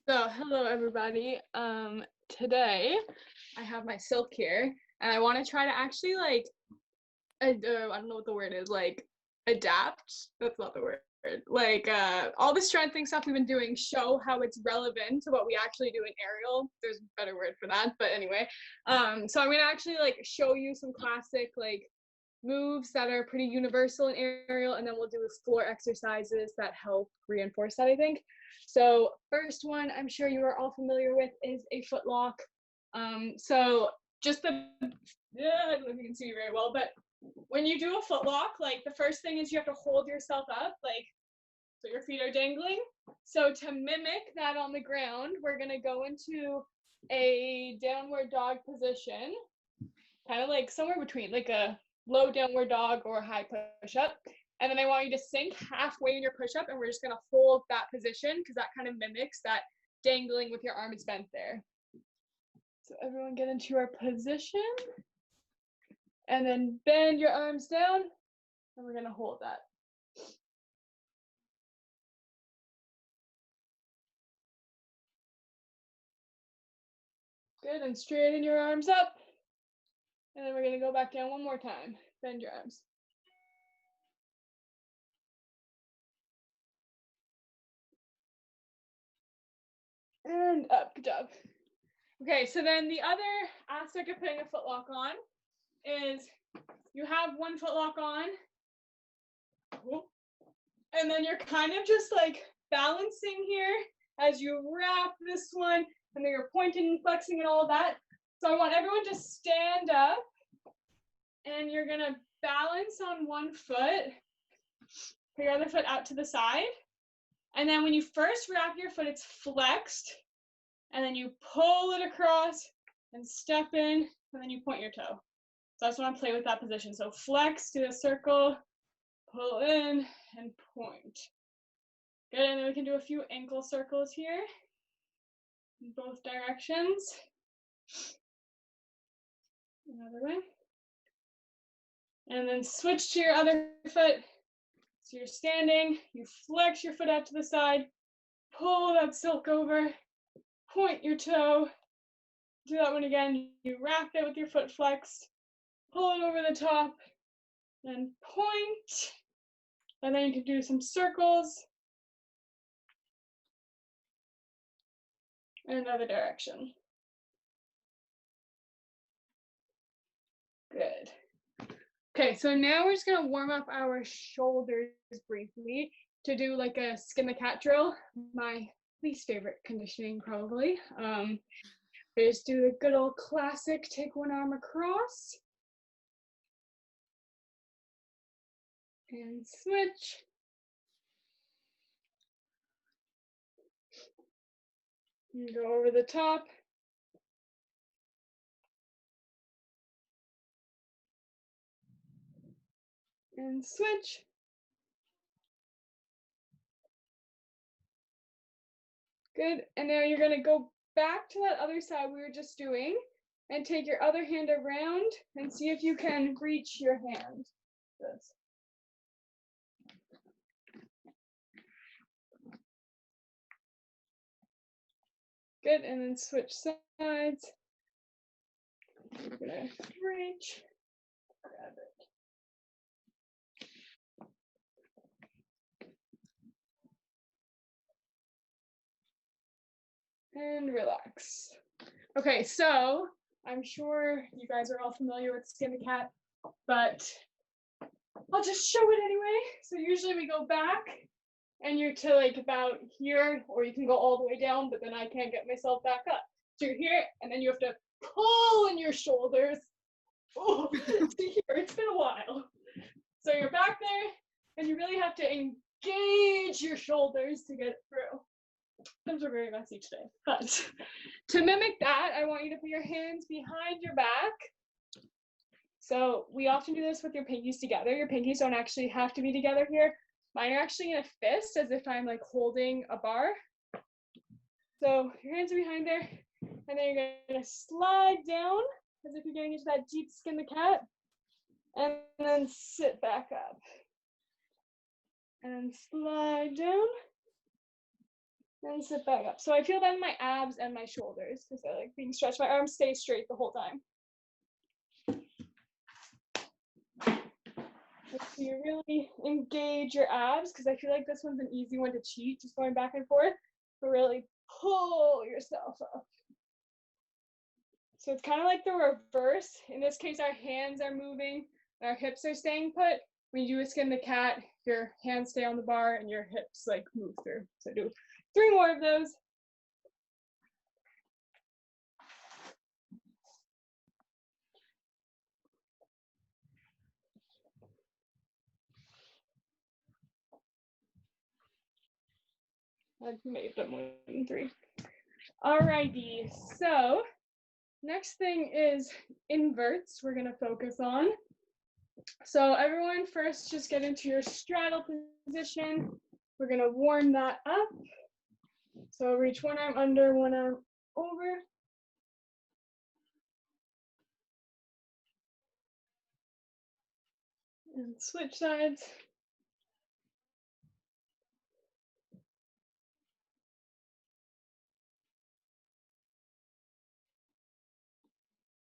So, hello everybody. Today I have my silk here, and I want to try to actually I don't know what the word is, adapt. That's not the word. All the strengthening stuff we've been doing, show how it's relevant to what we actually do in aerial. There's a better word for that, but anyway. So I'm gonna actually show you some classic moves that are pretty universal in aerial, and then we'll do floor exercises that help reinforce that, I think. So first one I'm sure you are all familiar with is a foot lock. So just I don't know if you can see me very well, but when you do a foot lock, the first thing is you have to hold yourself up, so your feet are dangling. So to mimic that on the ground, we're gonna go into a downward dog position, kind of somewhere between a low downward dog or high push-up. And then I want you to sink halfway in your push-up, and we're just gonna hold that position because that kind of mimics that dangling with your arms bent there. So everyone get into your position, and then bend your arms down, and we're gonna hold that. Good, and straighten your arms up. And then we're gonna go back down one more time. Bend your arms. And up, good job. Okay, so then the other aspect of putting a foot lock on is you have one foot lock on, and then you're kind of just balancing here as you wrap this one, and then you're pointing and flexing and all of that. So I want everyone to stand up, and you're gonna balance on one foot, put your other foot out to the side. And then when you first wrap your foot, it's flexed, and then you pull it across and step in, and then you point your toe. So I just want to play with that position. So flex, do a circle, pull in, and point. Good, and then we can do a few ankle circles here in both directions. Another way. And then switch to your other foot. So you're standing, you flex your foot out to the side, pull that silk over, point your toe, do that one again, you wrap it with your foot flexed, pull it over the top, and point, and then you can do some circles, in another direction. Good. Okay, so now we're just gonna warm up our shoulders briefly to do a skin the cat drill, my least favorite conditioning probably. Just do the good old classic, take one arm across, and switch. And go over the top. And switch. Good, and now you're gonna go back to that other side we were just doing and take your other hand around and see if you can reach your hand. This. Good, and then switch sides. You're gonna reach, grab it. And relax. Okay, so I'm sure you guys are all familiar with skin the cat, but I'll just show it anyway. So usually we go back and you're to about here, or you can go all the way down, but then I can't get myself back up. So you're here, and then you have to pull in your shoulders. Oh, to here, it's been a while. So you're back there, and you really have to engage your shoulders to get through. Those are very messy today, but to mimic that, I want you to put your hands behind your back. So we often do this with your pinkies together. Your pinkies don't actually have to be together here. Mine are actually in a fist, as if I'm holding a bar. So your hands are behind there, and then you're gonna slide down as if you're getting into that deep skin the cat, and then sit back up. And slide down, And sit back up. So I feel that in my abs and my shoulders because I like being stretched. My arms stay straight the whole time. So you really engage your abs because I feel like this one's an easy one to cheat, just going back and forth, but really pull yourself up. So it's kind of like the reverse. In this case, our hands are moving, and our hips are staying put. When you do a skin the cat, your hands stay on the bar and your hips like move through. So do 3 more of those. I've made them more than 3. Alrighty, so next thing is inverts we're gonna focus on. So everyone first just get into your straddle position. We're gonna warm that up. So reach one arm under, one arm over. And switch sides.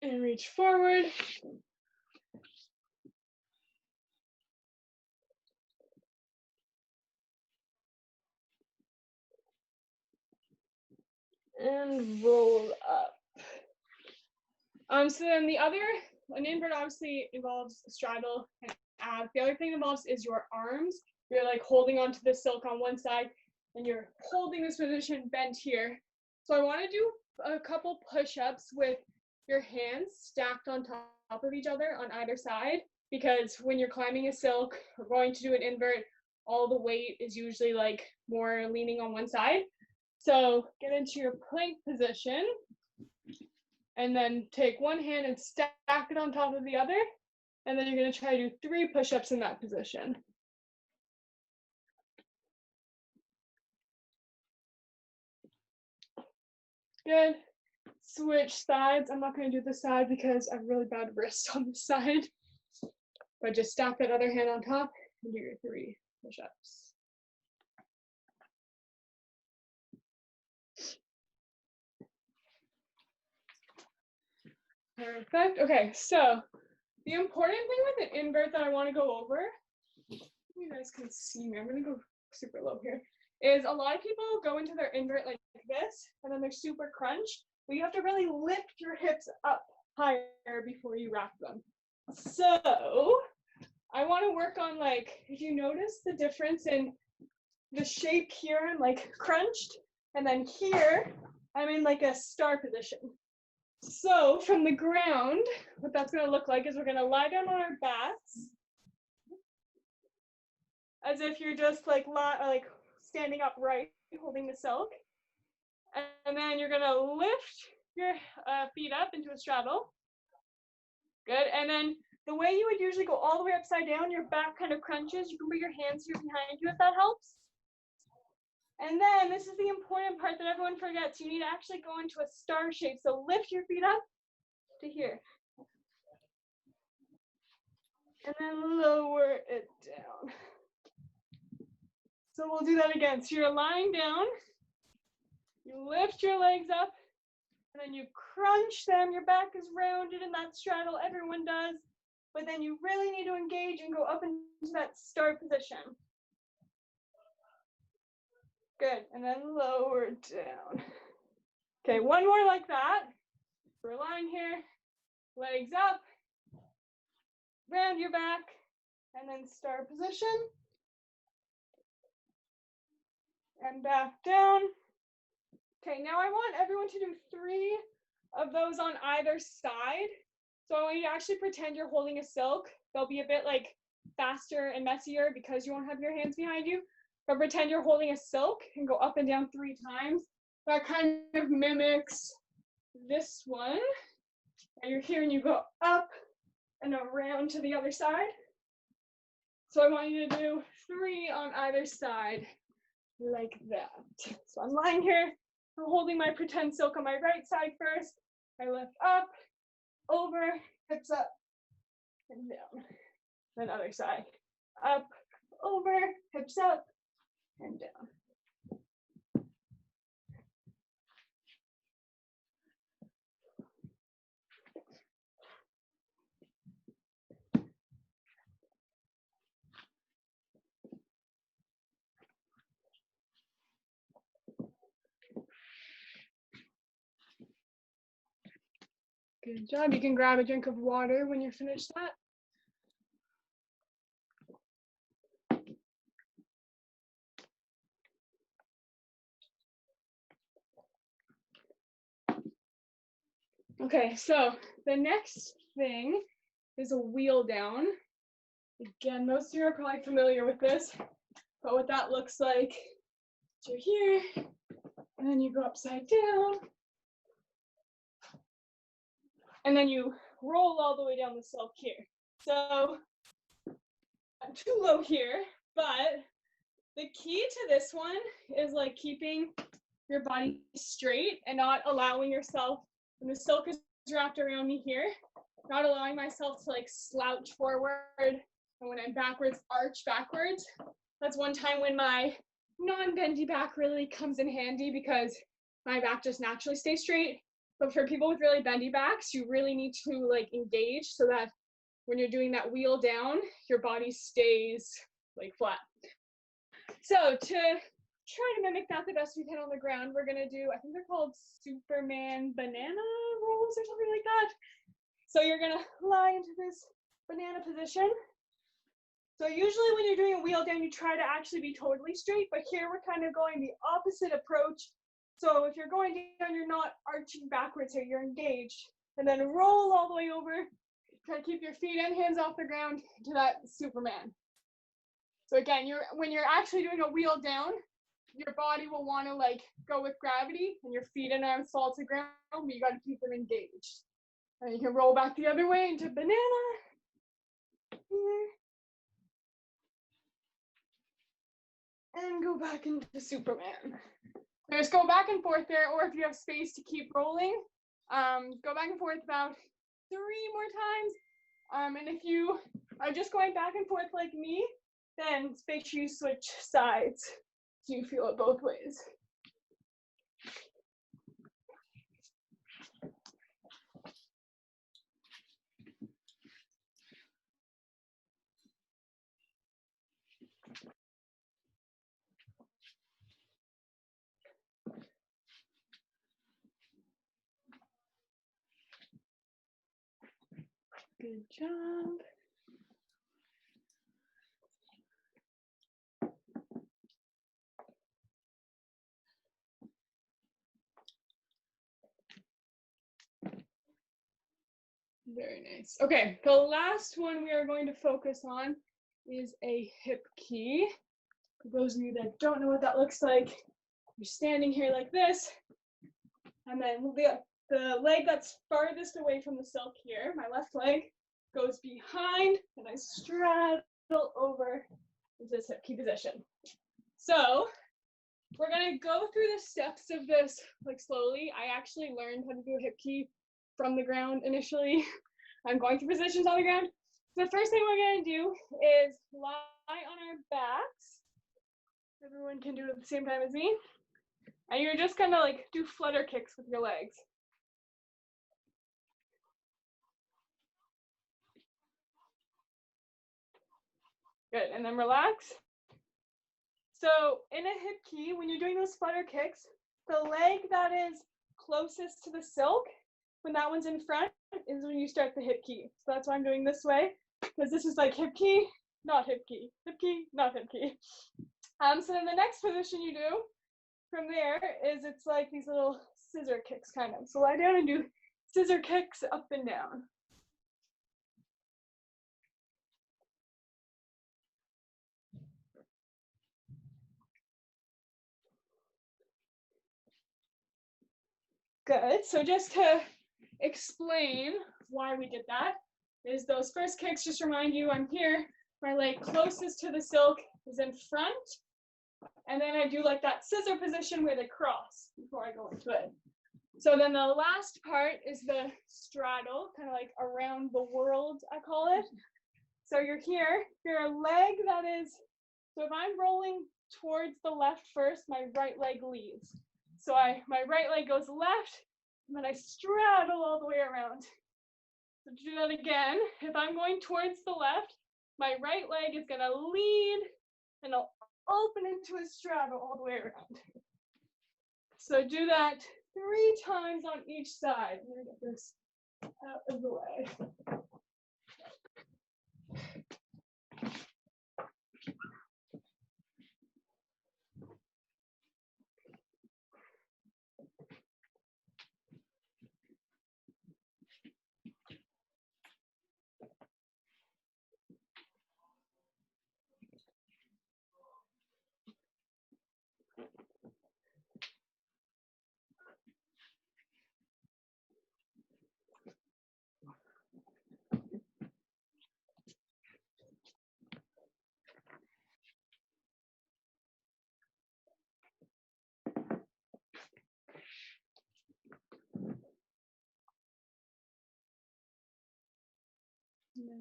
And reach forward. And roll up. So then an invert obviously involves straddle and ab. The other thing it involves is your arms. You're like holding onto the silk on one side and you're holding this position bent here. So I want to do a couple push-ups with your hands stacked on top of each other on either side, because when you're climbing a silk or going to do an invert, all the weight is usually like more leaning on one side. So get into your plank position and then take one hand and stack it on top of the other. And then you're going to try to do 3 push-ups in that position. Good. Switch sides. I'm not going to do this side because I have really bad wrists on this side. But just stack that other hand on top and do your 3 push-ups. Perfect. Okay, so the important thing with an invert that I want to go over, you guys can see me, I'm going to go super low here, is a lot of people go into their invert like this, and then they're super crunched, but you have to really lift your hips up higher before you wrap them. So I want to work on, like, if you notice the difference in the shape here, I'm like crunched, and then here, I'm in like a star position. So from the ground, what that's going to look like is we're going to lie down on our backs as if you're just like standing upright, holding the silk. And then you're going to lift your feet up into a straddle. Good. And then the way you would usually go all the way upside down, your back kind of crunches. You can put your hands here behind you if that helps. And then this is the important part that everyone forgets. You need to actually go into a star shape. So lift your feet up to here. And then lower it down. So we'll do that again. So you're lying down, you lift your legs up, and then you crunch them. Your back is rounded in that straddle, everyone does. But then you really need to engage and go up into that star position. Good, and then lower down. Okay, one more like that. We're lying here, legs up, round your back, and then star position. And back down. Okay, now I want everyone to do 3 of those on either side. So I want you to actually pretend you're holding a silk. They'll be a bit like faster and messier because you won't have your hands behind you. But pretend you're holding a silk and go up and down 3 times. That kind of mimics this one. And you're here and you go up and around to the other side. So I want you to do 3 on either side like that. So I'm lying here, I'm holding my pretend silk on my right side first. I lift up, over, hips up, and down. Then other side, up, over, hips up, and down. Good job. You can grab a drink of water when you're finished that. Okay, so the next thing is a wheel down. Again, most of you are probably familiar with this, but what that looks like, you're here, and then you go upside down, and then you roll all the way down the silk here. So I'm too low here, but the key to this one is like keeping your body straight and not allowing yourself, when the silk is wrapped around me here, not allowing myself to like slouch forward, and when I'm backwards, arch backwards. That's one time when my non-bendy back really comes in handy because my back just naturally stays straight. But for people with really bendy backs, you really need to like engage so that when you're doing that wheel down, your body stays like flat. So to try to mimic that the best we can on the ground, we're gonna do, I think they're called Superman banana rolls or something like that. So you're gonna lie into this banana position. So usually when you're doing a wheel down, you try to actually be totally straight, but here we're kind of going the opposite approach. So if you're going down, you're not arching backwards here, you're engaged. And then roll all the way over. Try to keep your feet and hands off the ground to that Superman. So again, when you're actually doing a wheel down, your body will want to like go with gravity and your feet and arms fall to the ground, but you got to keep them engaged. And you can roll back the other way into banana. Here. And go back into Superman. Just go back and forth there, or if you have space to keep rolling, go back and forth about 3 more times. And if you are just going back and forth like me, then make sure you switch sides so you feel it both ways. Good job. Very nice. Okay, the last one we are going to focus on is a hip key. For those of you that don't know what that looks like, you're standing here like this, and then the leg that's farthest away from the silk here, my left leg, goes behind, and I straddle over into this hip key position. So we're gonna go through the steps of this like slowly. I actually learned how to do a hip key from the ground initially. I'm going through positions on the ground. The first thing we're gonna do is lie on our backs. Everyone can do it at the same time as me. And you're just gonna like do flutter kicks with your legs. Good, and then relax. So in a hip key, when you're doing those flutter kicks, the leg that is closest to the silk, when that one's in front, is when you start the hip key. So that's why I'm doing this way, because this is like hip key, not hip key, hip key, not hip key. So then the next position you do from there is it's like these little scissor kicks kind of. So lie down and do scissor kicks up and down. Good, so just to explain why we did that, is those first kicks, just remind you I'm here, my leg closest to the silk is in front, and then I do like that scissor position where they cross before I go into it. So then the last part is the straddle, kind of like around the world, I call it. So you're here, your leg that is, so if I'm rolling towards the left first, my right leg leads. So my right leg goes left, and then I straddle all the way around. So do that again. If I'm going towards the left, my right leg is gonna lead, and I'll open into a straddle all the way around. So do that 3 times on each side. I'm gonna get this out of the way.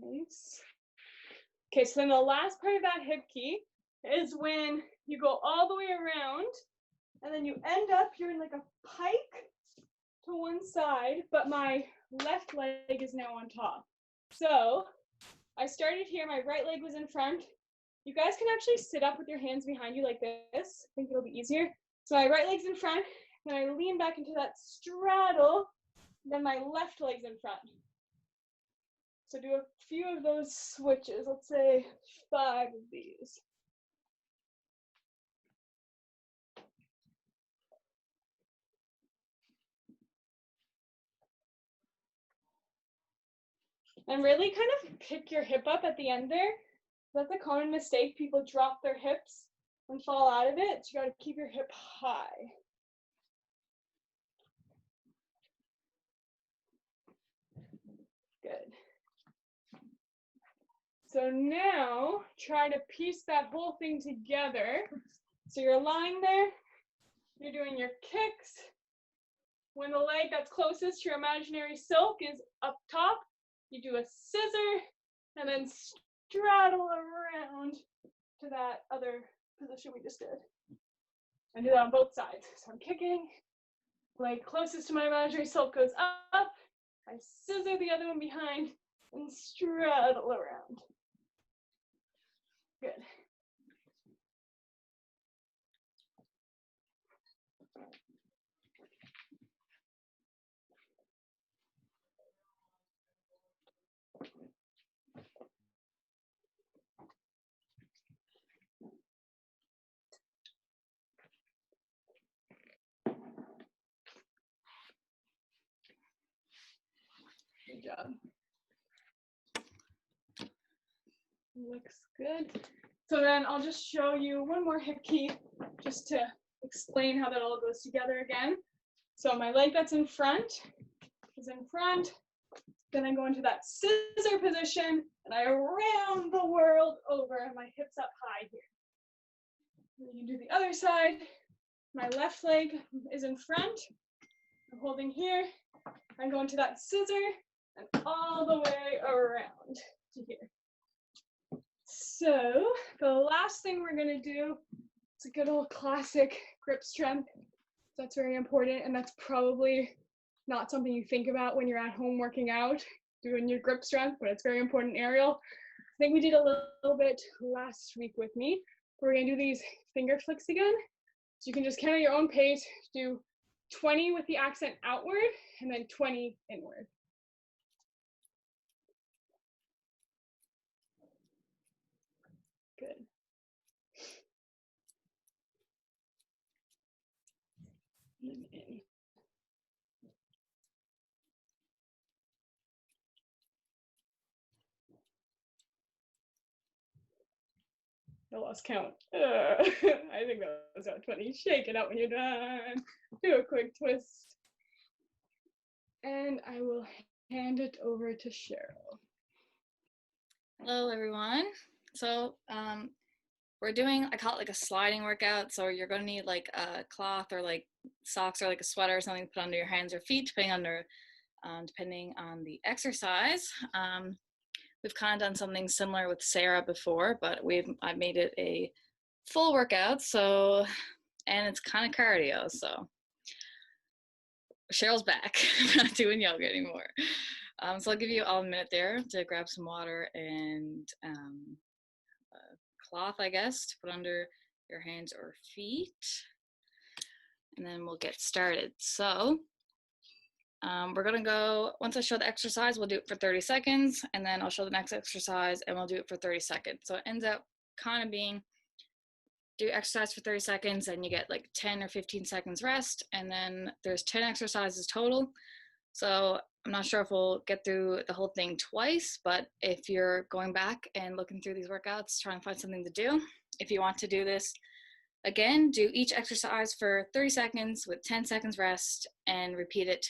Nice. Okay, so then the last part of that hip key is when you go all the way around and then you end up, you're in like a pike to one side, but my left leg is now on top. So I started here, my right leg was in front. You guys can actually sit up with your hands behind you like this. I think it'll be easier. So my right leg's in front, then I lean back into that straddle, then my left leg's in front. So do a few of those switches, let's say 5 of these. And really kind of pick your hip up at the end there. That's a common mistake. People drop their hips and fall out of it. So you gotta keep your hip high. Good. So now try to piece that whole thing together. So you're lying there, you're doing your kicks. When the leg that's closest to your imaginary silk is up top, you do a scissor and then straddle around to that other position we just did. And do that on both sides. So I'm kicking, leg closest to my imaginary silk goes up, I scissor the other one behind and straddle around. Good. Good job. Looks good. So then I'll just show you one more hip key just to explain how that all goes together again. So my leg that's in front is in front. Then I go into that scissor position and I round the world over, my hips up high here. And you can do the other side. My left leg is in front. I'm holding here. I go into that scissor and all the way around to here. So the last thing we're gonna do is a good old classic grip strength. That's very important, and that's probably not something you think about when you're at home working out, doing your grip strength, but it's very important in aerial. I think we did a little bit last week with me. We're gonna do these finger flicks again. So you can just count at your own pace, do 20 with the accent outward, and then 20 inward. Good. And in. I lost count. I think that was about 20. Shake it out when you're done. Do a quick twist. And I will hand it over to Cheryl. Hello, everyone. So we're doing, I call it like a sliding workout. So you're going to need like a cloth or like socks or like a sweater or something to put under your hands or feet, depending on the exercise. We've kind of done something similar with Sarah before, but I've made it a full workout. So, and it's kind of cardio. So Cheryl's back. We're not doing yoga anymore. So I'll give you all a minute there to grab some water and a cloth, I guess, to put under your hands or feet. And then we'll get started. So We're gonna go, once I show the exercise, we'll do it for 30 seconds, and then I'll show the next exercise and we'll do it for 30 seconds. So it ends up kind of being, do exercise for 30 seconds and you get like 10 or 15 seconds rest, and then there's 10 exercises total. So I'm not sure if we'll get through the whole thing twice, but if you're going back and looking through these workouts, try and find something to do. If you want to do this again, do each exercise for 30 seconds with 10 seconds rest and repeat it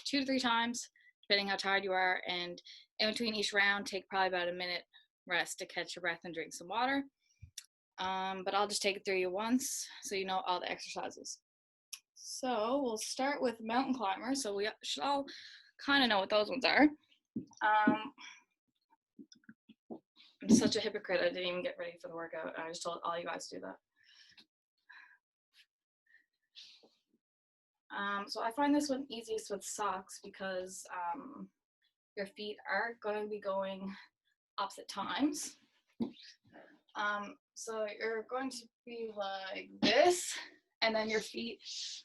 2 to 3 times, depending how tired you are. And in between each round, take probably about a minute rest to catch your breath and drink some water. But I'll just take it through you once so you know all the exercises. So we'll start with mountain climbers. So we should all kind of know what those ones are. I'm such a hypocrite. I didn't even get ready for the workout. I just told all you guys to do that. So I find this one easiest with socks because your feet are going to be going opposite times. So you're going to be like this, and then your feet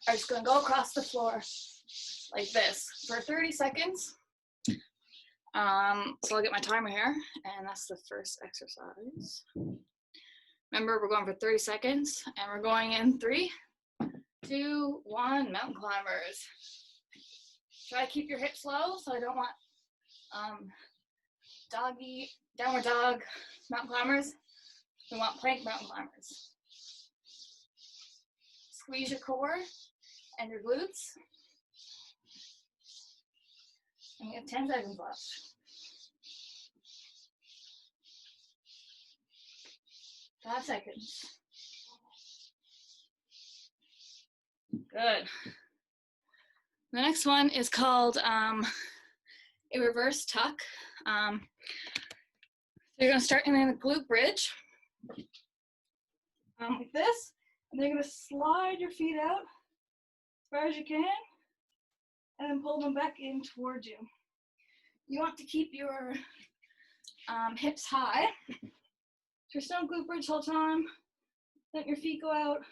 are just going to go across the floor like this for 30 seconds. So I'll get my timer here, and that's the first exercise. Remember, we're going for 30 seconds, and we're going in 3, 2, 1, mountain climbers. Try to keep your hips low, so I don't want doggy, downward dog mountain climbers. We want plank mountain climbers. Squeeze your core and your glutes. And we have 10 seconds left. Five seconds. Good. The next one is called a reverse tuck. So you're going to start in a glute bridge like this, and then you're going to slide your feet out as far as you can, and then pull them back in towards you. You want to keep your hips high. So you're still in glute bridge the whole time. Let your feet go out,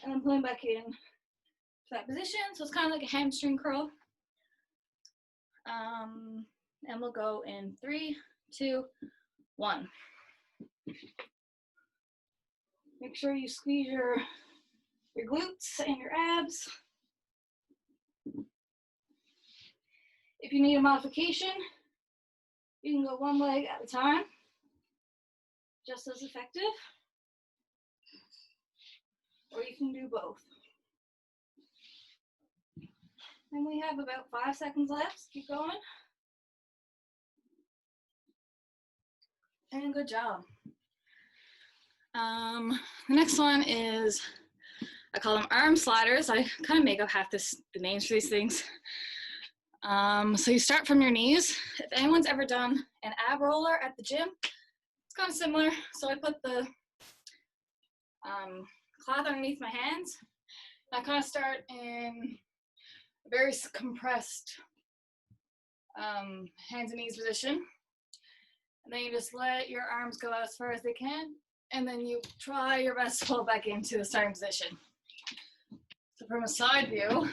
and then pulling back in to that position. So it's kind of like a hamstring curl. And we'll go in 3, 2, 1. Make sure you squeeze your glutes and your abs. If you need a modification, you can go one leg at a time, just as effective. Or you can do both. And we have about 5 seconds left. Keep going. And good job. The next one is, I call them arm sliders. I kind of make up half the names for these things. So you start from your knees. If anyone's ever done an ab roller at the gym, it's kind of similar. So I put the cloth underneath my hands. And I kind of start in a very compressed hands and knees position. And then you just let your arms go out as far as they can. And then you try your best to pull back into the starting position. So from a side view,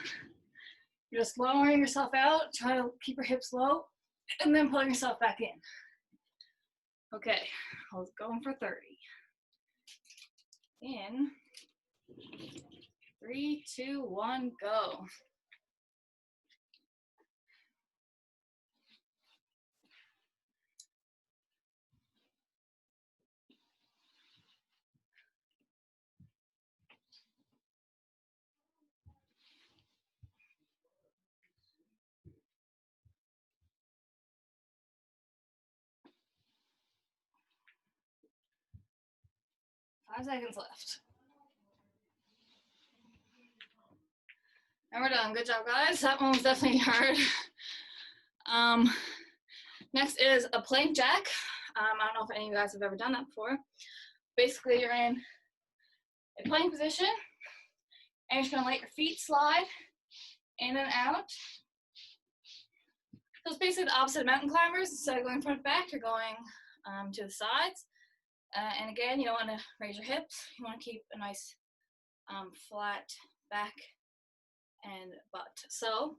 you're just lowering yourself out, try to keep your hips low, and then pulling yourself back in. Okay, I was going for 30. In 3, 2, 1, go. Five seconds left. And we're done. Good job, guys. That one was definitely hard. Next is a plank jack. I don't know if any of you guys have ever done that before. Basically, you're in a plank position, and you're just going to let your feet slide in and out. So it's basically the opposite of mountain climbers. Instead of going front to back, you're going to the sides. And again, you don't want to raise your hips. You want to keep a nice flat back and butt. So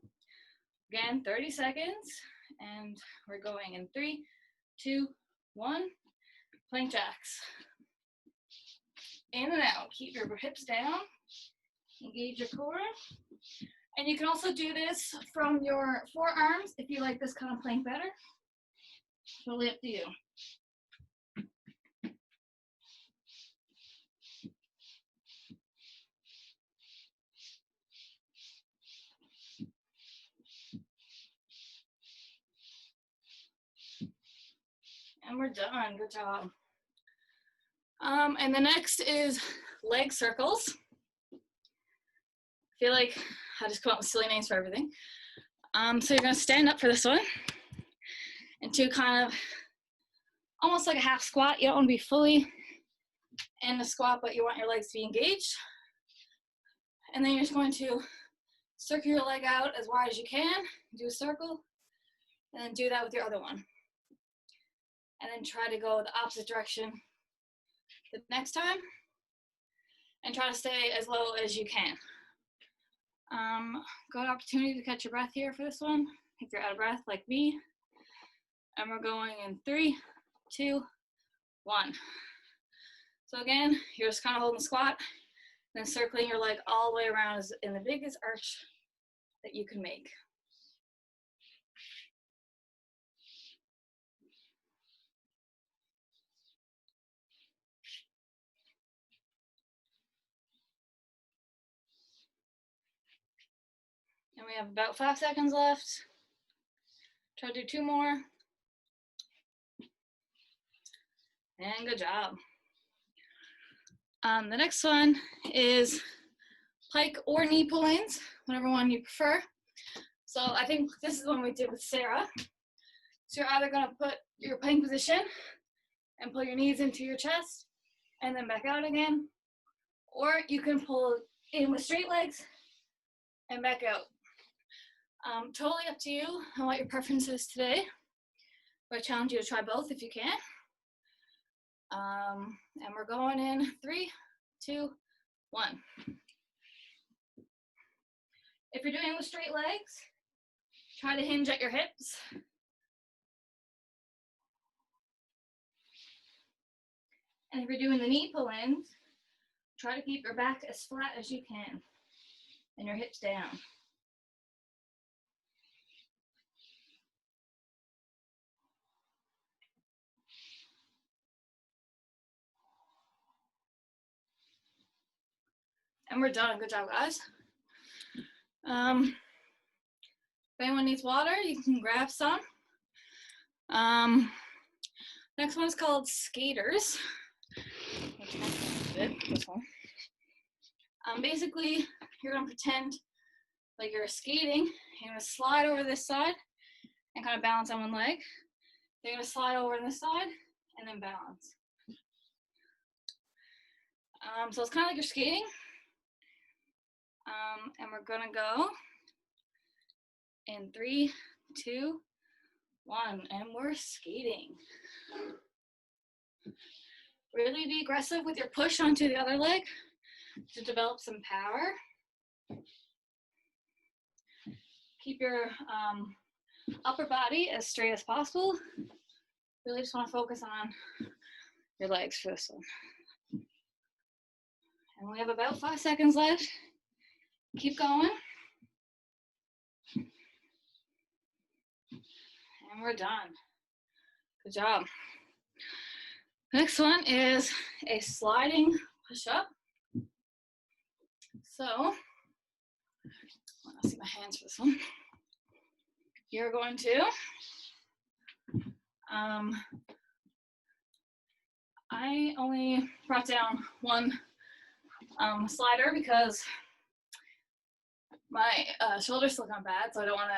Again, 30 seconds, and we're going in 3, 2, 1. Plank jacks. In and out. Keep your hips down. Engage your core. And you can also do this from your forearms if you like this kind of plank better. Totally up to you. And we're done. Good job. And the next is leg circles. I feel like I just come up with silly names for everything. So you're going to stand up for this one and do kind of almost like a half squat. You don't want to be fully in the squat, but you want your legs to be engaged. And then you're just going to circle your leg out as wide as you can, do a circle, and then do that with your other one. And then try to go the opposite direction the next time, and try to stay as low as you can. Good opportunity to catch your breath here for this one, if you're out of breath like me. And we're going in 3, 2, 1. So again, you're just kind of holding the squat, then circling your leg all the way around in the biggest arch that you can make. And we have about 5 seconds left. Try to do 2 more. And good job. The next one is pike or knee pull-ins, whatever one you prefer. So I think this is the one we did with Sarah. So you're either gonna put your plank position and pull your knees into your chest and then back out again, or you can pull in with straight legs and back out. Totally up to you on what your preference is today. But I challenge you to try both if you can. And we're going in 3, 2, 1. If you're doing with straight legs, try to hinge at your hips. And if you're doing the knee pull-ins, try to keep your back as flat as you can and your hips down. And we're done. Good job, guys. If anyone needs water, you can grab some. Next one is called skaters. This one. Basically, you're gonna pretend like you're skating. You're gonna slide over this side and kind of balance on one leg. You're gonna slide over on this side and then balance. So it's kind of like you're skating. And we're gonna go in 3, 2, 1, and we're skating. Really be aggressive with your push onto the other leg to develop some power. Keep your upper body as straight as possible. Really just want to focus on your legs for this one. And we have about 5 seconds left. Keep going. And we're done. Good job. Next one is a sliding push-up. So, I'll see my hands for this one. You're going to, I only brought down one slider because my shoulder's still kind of bad, so I don't want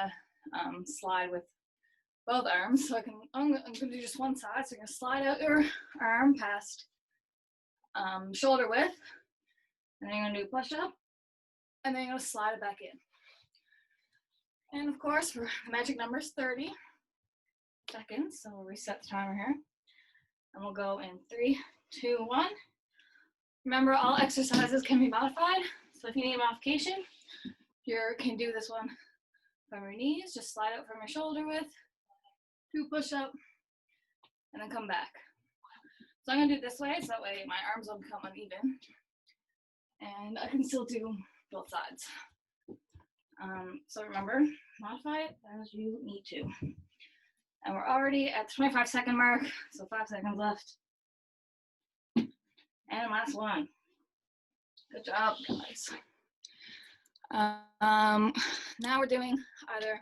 to slide with both arms. So I'm going to do just one side. So you're going to slide out your arm past shoulder width, and then you're going to do push-up, and then you're going to slide it back in. And of course, for the magic number is 30 seconds. So we'll reset the timer here, and we'll go in 3, 2, 1. Remember, all exercises can be modified. So if you need a modification, you can do this one from your knees, just slide out from your shoulder width, do push-up, and then come back. So I'm gonna do it this way, so that way my arms don't become uneven, and I can still do both sides. So remember, modify it as you need to. And we're already at the 25-second mark, so 5 seconds left. And last one. Good job, guys. Now we're doing either,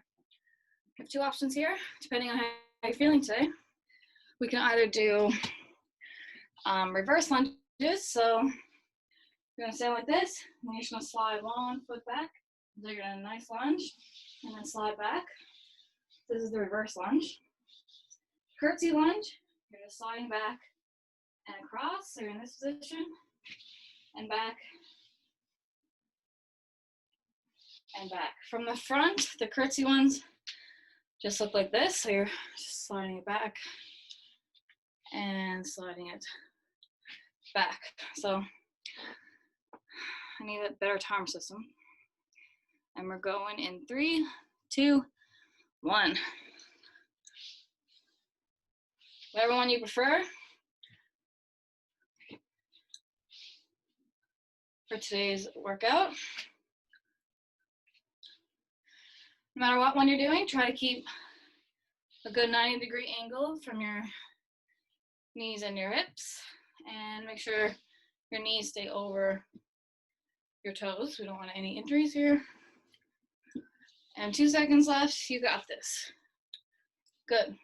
we have two options here, depending on how you're feeling today. We can either do reverse lunges. So you're gonna stand like this, and you're just gonna slide 1 foot back. So you're gonna nice lunge, and then slide back. This is the reverse lunge. Curtsy lunge, you're just sliding back and across, so you're in this position, and back, and back. From the front, the curtsy ones just look like this, so you're just sliding it back and sliding it back. So I need a better arm system. And we're going in 3, 2, 1. Whatever one you prefer for today's workout. No matter what one you're doing, try to keep a good 90-degree angle from your knees and your hips, and make sure your knees stay over your toes. We don't want any injuries here. And 2 seconds left, you got this. Good.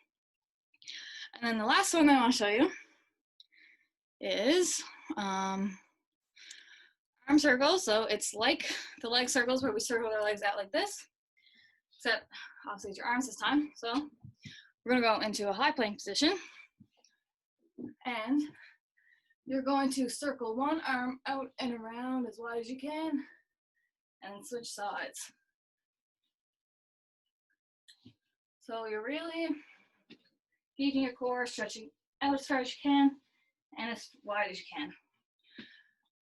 And then the last one I want to show you is arm circles. So it's like the leg circles where we circle our legs out like this, except obviously it's your arms this time. So we're gonna go into a high plank position, and you're going to circle one arm out and around as wide as you can, and switch sides. So you're really engaging your core, stretching out as far as you can, and as wide as you can.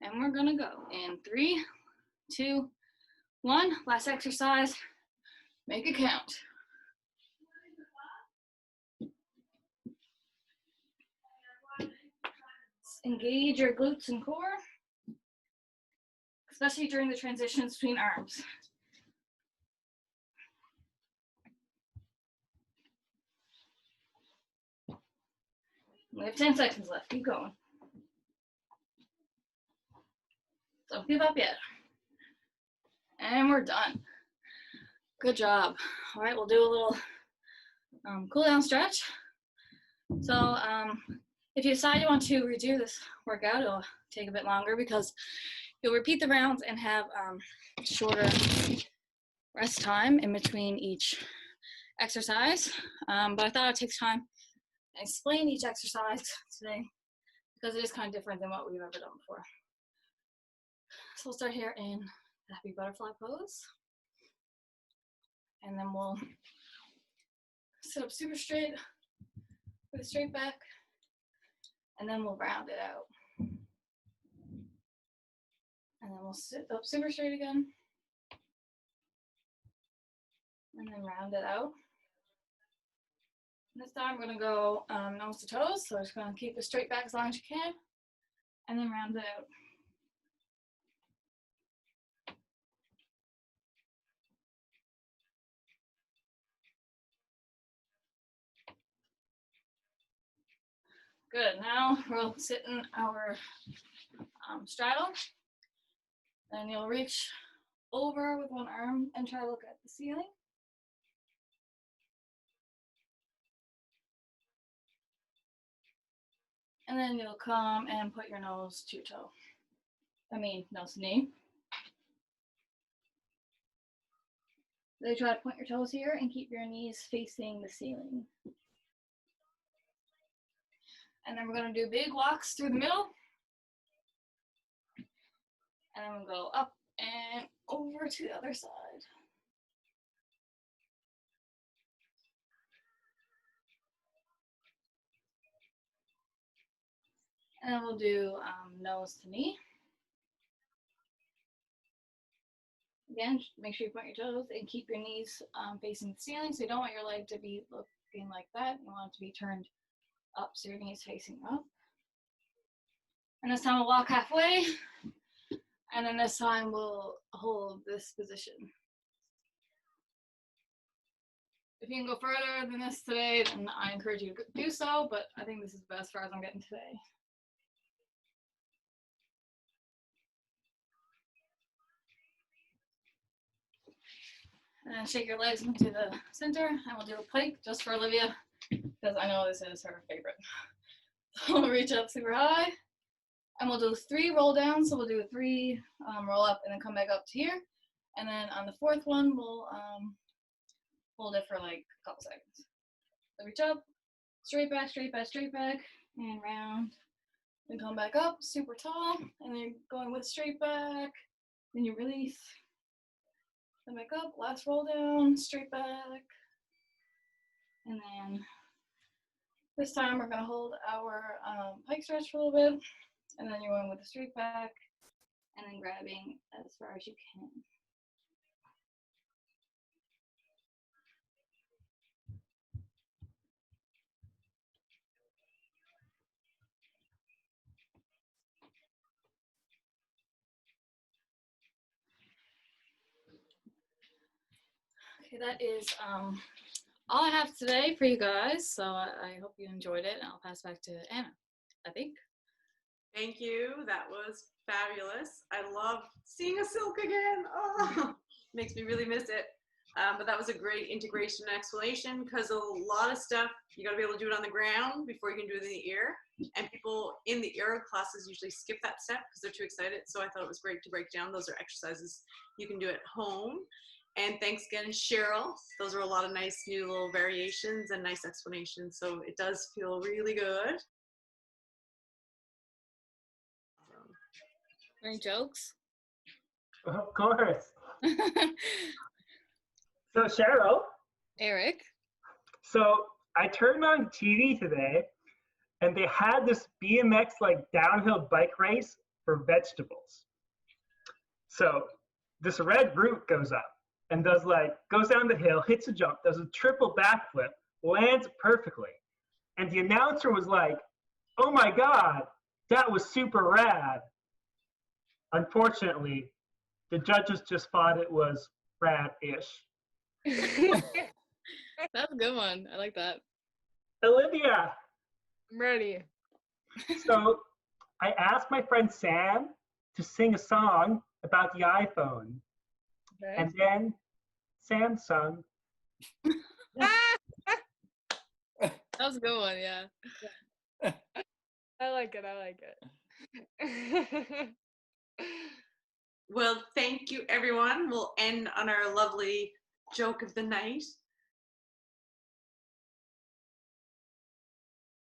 And we're gonna go in 3, 2, 1. Last exercise, make it count. Engage your glutes and core, especially during the transitions between arms. We have 10 seconds left, keep going. Don't give up yet. And we're done. Good job. All right, we'll do a little cool down stretch. So if you decide you want to redo this workout, it'll take a bit longer because you'll repeat the rounds and have shorter rest time in between each exercise. But I thought I'd take time and explain each exercise today because it is kind of different than what we've ever done before. So we'll start here in the happy butterfly pose. And then we'll sit up super straight with a straight back. And then we'll round it out. And then we'll sit up super straight again. And then round it out. This time we're gonna go nose to toes. So we're just gonna keep the straight back as long as you can. And then round it out. Good, now we'll sit in our straddle. Then you'll reach over with one arm and try to look at the ceiling. And then you'll come and put your nose to toe. Nose to knee. Then try to point your toes here and keep your knees facing the ceiling. And then we're gonna do big walks through the middle. And then we'll go up and over to the other side. And then we'll do nose to knee. Again, make sure you point your toes and keep your knees facing the ceiling. So you don't want your leg to be looking like that. You want it to be turned up so your knees facing up. And this time we'll walk halfway. And then this time we'll hold this position. If you can go further than this today, then I encourage you to do so, but I think this is the best far as I'm getting today. And then shake your legs into the center, and we'll do a plank just for Olivia, because I know this is her favorite. So we'll reach up super high, and we'll do 3 roll downs. So we'll do 3 roll up, and then come back up to here. And then on the 4th one, we'll hold it for like a couple seconds. So reach up, straight back, straight back, straight back, and round. Then come back up, super tall, and then you're going with straight back. Then you release. Then back up, last roll down, straight back. And then this time we're gonna hold our pike stretch for a little bit. And then you're going with the straight back and then grabbing as far as you can. Okay, that is all I have today for you guys. So I hope you enjoyed it, and I'll pass back to Anna, I think. Thank you. That was fabulous. I love seeing a silk again. Oh, makes me really miss it. But that was a great integration and explanation, because a lot of stuff, you got to be able to do it on the ground before you can do it in the ear. And people in the ear classes usually skip that step because they're too excited. So I thought it was great to break down. Those are exercises you can do at home. And thanks again, Cheryl. Those are a lot of nice new little variations and nice explanations. So it does feel really good. Any jokes? Of course. So Cheryl. Eric. So I turned on TV today, and they had this BMX like downhill bike race for vegetables. So this red root goes up and goes down the hill, hits a jump, does a triple backflip, lands perfectly. And the announcer was like, "Oh my God, that was super rad." Unfortunately, the judges just thought it was rad-ish. That's a good one. I like that. Olivia. I'm ready. So I asked my friend Sam to sing a song about the iPhone. Okay. And then Sam sung. That was a good one, yeah. I like it. I like it. Well, thank you, everyone. We'll end on our lovely joke of the night.